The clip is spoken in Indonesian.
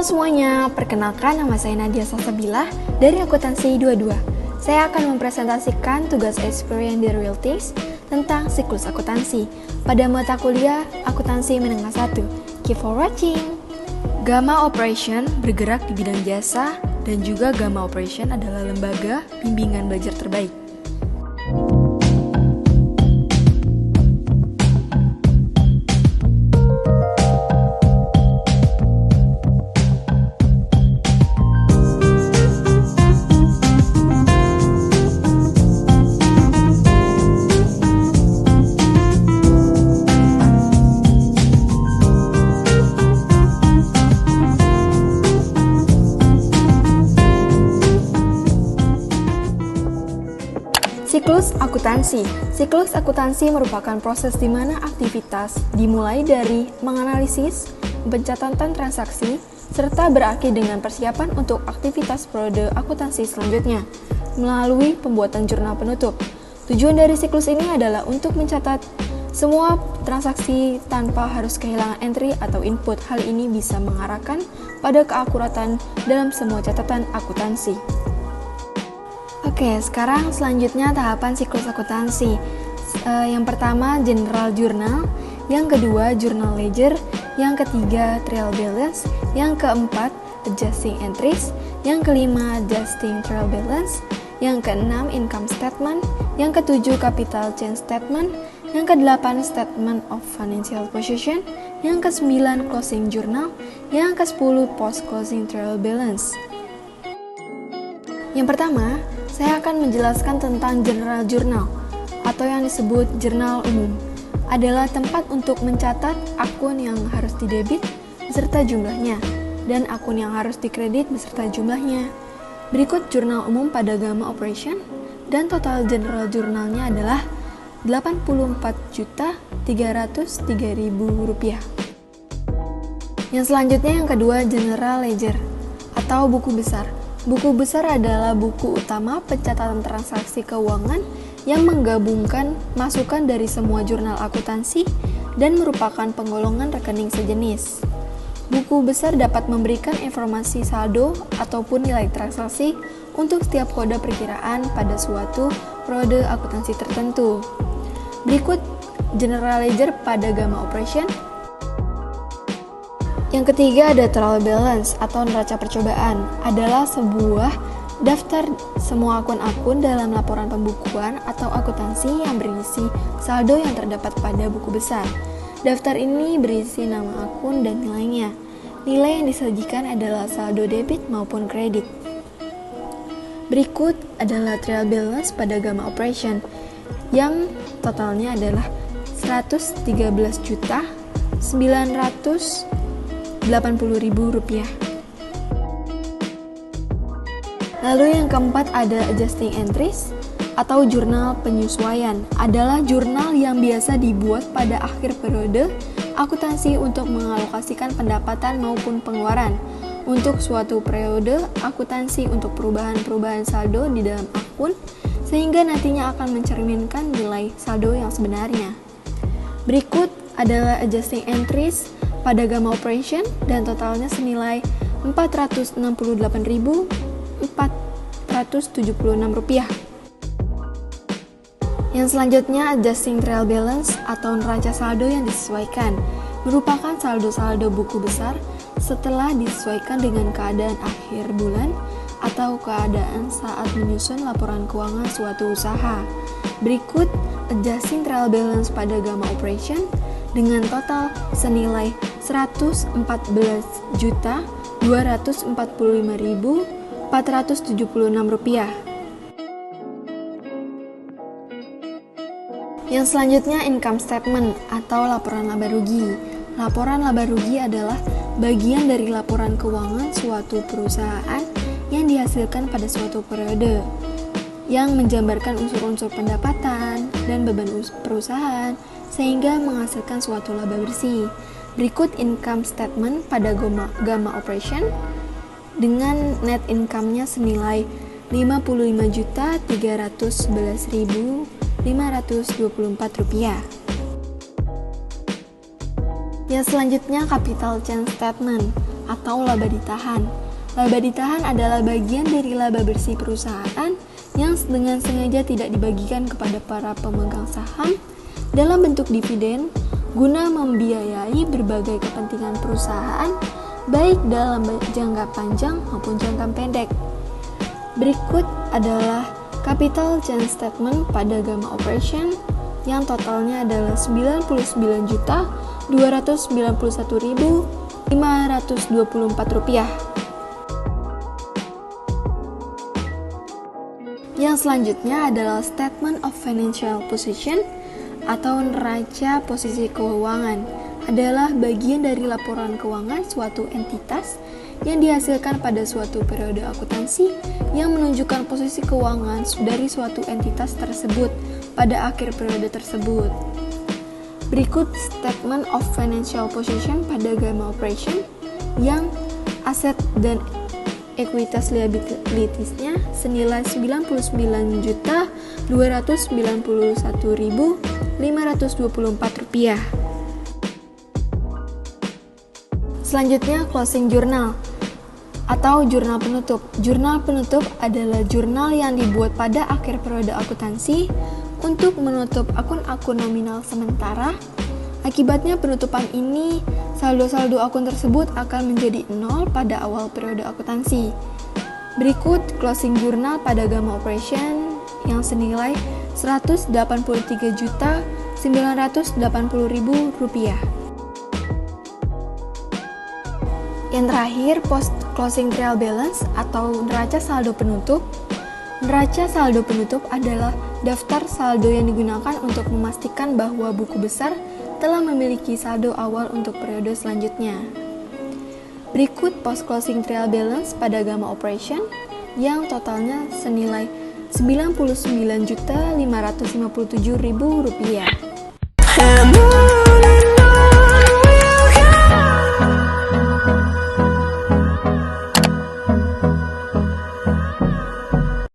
Halo semuanya, perkenalkan nama saya Nadia Salsabila dari Akuntansi 22. Saya akan mempresentasikan tugas Experience the Real Things tentang siklus akuntansi pada mata kuliah Akuntansi Menengah 1. Keep for watching! Gamma Operation bergerak di bidang jasa dan juga Gamma Operation adalah lembaga bimbingan belajar terbaik. Siklus akuntansi. Siklus akuntansi merupakan proses di mana aktivitas dimulai dari menganalisis, pencatatan transaksi, serta berakhir dengan persiapan untuk aktivitas periode akuntansi selanjutnya melalui pembuatan jurnal penutup. Tujuan dari siklus ini adalah untuk mencatat semua transaksi tanpa harus kehilangan entry atau input. Hal ini bisa mengarahkan pada keakuratan dalam semua catatan akuntansi. Oke, sekarang selanjutnya tahapan siklus akuntansi. Yang pertama general journal, yang kedua journal ledger, yang ketiga trial balance, yang keempat adjusting entries, yang kelima adjusting trial balance, yang keenam income statement, yang ketujuh capital change statement, yang kedelapan statement of financial position, yang kesembilan closing journal, yang kesepuluh post closing trial balance. Yang pertama, saya akan menjelaskan tentang general journal atau yang disebut jurnal umum. Adalah tempat untuk mencatat akun yang harus didebit beserta jumlahnya dan akun yang harus dikredit beserta jumlahnya. Berikut jurnal umum pada Gamma Operation dan total general jurnalnya adalah Rp84.303.000. Yang selanjutnya yang kedua general ledger atau buku besar. Buku besar adalah buku utama pencatatan transaksi keuangan yang menggabungkan masukan dari semua jurnal akuntansi dan merupakan penggolongan rekening sejenis. Buku besar dapat memberikan informasi saldo ataupun nilai transaksi untuk setiap kode perkiraan pada suatu periode akuntansi tertentu. Berikut general ledger pada Gamma Operation. Yang ketiga ada trial balance atau neraca percobaan, adalah sebuah daftar semua akun-akun dalam laporan pembukuan atau akuntansi yang berisi saldo yang terdapat pada buku besar. Daftar ini berisi nama akun dan nilainya. Nilai yang disajikan adalah saldo debit maupun kredit. Berikut adalah trial balance pada Gamma Operation yang totalnya adalah Rp113.980.000. Lalu yang keempat ada adjusting entries atau jurnal penyesuaian, adalah jurnal yang biasa dibuat pada akhir periode akuntansi untuk mengalokasikan pendapatan maupun pengeluaran untuk suatu periode akuntansi untuk perubahan-perubahan saldo di dalam akun sehingga nantinya akan mencerminkan nilai saldo yang sebenarnya. Berikut adalah adjusting entries pada Gamma Operation dan totalnya senilai Rp468.476. Yang selanjutnya adjusting trial balance atau neraca saldo yang disesuaikan, merupakan saldo-saldo buku besar setelah disesuaikan dengan keadaan akhir bulan atau keadaan saat menyusun laporan keuangan suatu usaha. Berikut adjusting trial balance pada Gamma Operation dengan total senilai Rp114.245.476. Yang selanjutnya income statement atau laporan laba rugi. Laporan laba rugi adalah bagian dari laporan keuangan suatu perusahaan yang dihasilkan pada suatu periode, yang menjabarkan unsur-unsur pendapatan dan beban perusahaan sehingga menghasilkan suatu laba bersih. Berikut income statement pada Gamma Operation dengan net income-nya senilai Rp511.524. Yang selanjutnya capital change statement atau laba ditahan. Laba ditahan adalah bagian dari laba bersih perusahaan yang dengan sengaja tidak dibagikan kepada para pemegang saham dalam bentuk dividen guna membiayai berbagai kepentingan perusahaan baik dalam jangka panjang maupun jangka pendek. Berikut adalah capital gain statement pada Gamma Operation yang totalnya adalah 99.291.524 rupiah. Yang selanjutnya adalah Statement of Financial Position atau neraca posisi keuangan, adalah bagian dari laporan keuangan suatu entitas yang dihasilkan pada suatu periode akuntansi yang menunjukkan posisi keuangan dari suatu entitas tersebut pada akhir periode tersebut. Berikut Statement of Financial Position pada Gamma Operation yang aset dan ekuitas liabilitiesnya senilai 99.291.524 rupiah. Selanjutnya closing journal atau jurnal penutup. Jurnal penutup adalah jurnal yang dibuat pada akhir periode akuntansi untuk menutup akun-akun nominal sementara. Akibatnya penutupan ini, saldo-saldo akun tersebut akan menjadi nol pada awal periode akuntansi. Berikut closing journal pada Gamma Operation yang senilai Rp183.980.000. Yang terakhir, post closing trial balance atau neraca saldo penutup. Neraca saldo penutup adalah daftar saldo yang digunakan untuk memastikan bahwa buku besar telah memiliki saldo awal untuk periode selanjutnya. Berikut post closing trial balance pada Gamma Operation yang totalnya senilai Rp99.557.000.